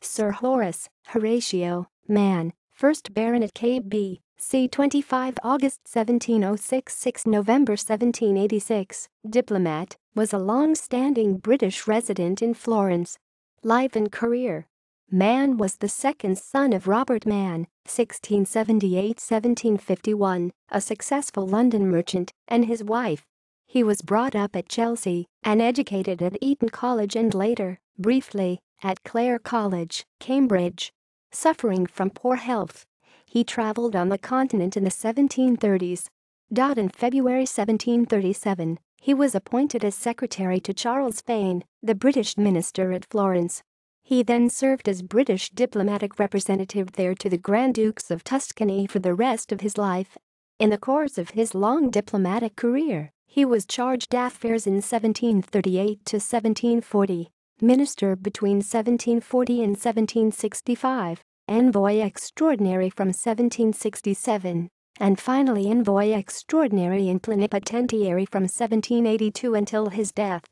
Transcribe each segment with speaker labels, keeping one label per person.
Speaker 1: Sir Horace, Horatio, Mann, 1st Baronet KB, c. 25 August 1706 6 November 1786, diplomat, was a long-standing British resident in Florence. Life and career. Mann was the second son of Robert Mann, 1678-1751, a successful London merchant, and his wife. He was brought up at Chelsea and educated at Eton College and later, briefly, at Clare College, Cambridge. Suffering from poor health, he travelled on the continent in the 1730s. In February 1737, he was appointed as secretary to Charles Fane, the British minister at Florence. He then served as British diplomatic representative there to the Grand Dukes of Tuscany for the rest of his life. In the course of his long diplomatic career, he was charge d'affaires in 1738 to 1740, minister between 1740 and 1765, envoy extraordinary from 1767, and finally envoy extraordinary and plenipotentiary from 1782 until his death.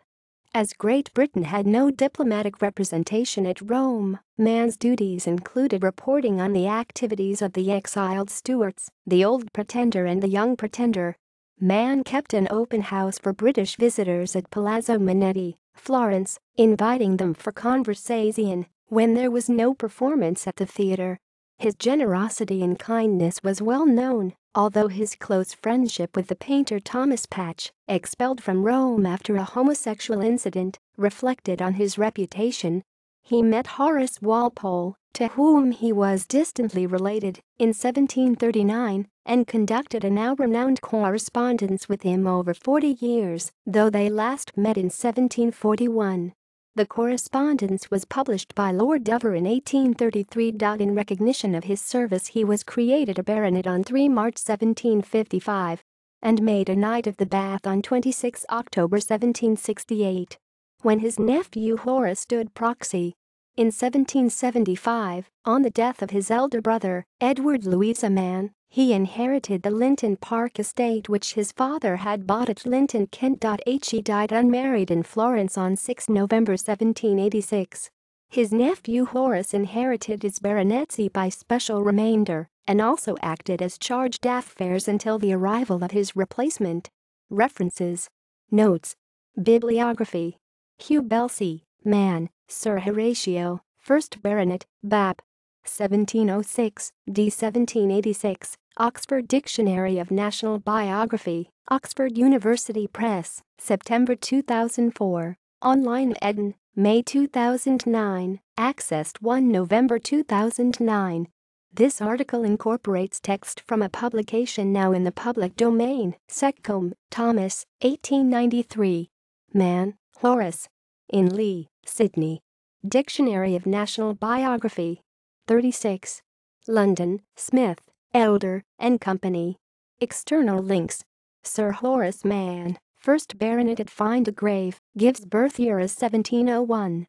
Speaker 1: As Great Britain had no diplomatic representation at Rome, Mann's duties included reporting on the activities of the exiled Stuarts, the Old Pretender and the Young Pretender. Mann kept an open house for British visitors at Palazzo Manetti, Florence, inviting them for conversation when there was no performance at the theatre. His generosity and kindness was well known, although his close friendship with the painter Thomas Patch, expelled from Rome after a homosexual incident, reflected on his reputation. He met Horace Walpole, to whom he was distantly related, in 1739 and conducted a now-renowned correspondence with him over 40 years, though they last met in 1741. The correspondence was published by Lord Dover in 1833. In recognition of his service he was created a baronet on 3 March 1755 and made a Knight of the Bath on 26 October 1768, when his nephew Horace stood proxy. In 1775, on the death of his elder brother, Edward Louisa Mann, he inherited the Linton Park estate which his father had bought at Linton, Kent. He died unmarried in Florence on 6 November 1786. His nephew Horace inherited his baronetcy by special remainder and also acted as charge d'affaires until the arrival of his replacement. References. Notes. Bibliography. Hugh Belsey, Mann, Sir Horatio, 1st Baronet, Bap. 1706, d. 1786, Oxford Dictionary of National Biography, Oxford University Press, September 2004, online Eden, May 2009, accessed 1 November 2009. This article incorporates text from a publication now in the public domain. Secombe, Thomas, 1893. Mann, Horace. In Lee, Sydney. Dictionary of National Biography. 36. London, Smith, Elder, and Company. External links. Sir Horace Mann, 1st Baronet at Find a Grave, gives birth year as 1701.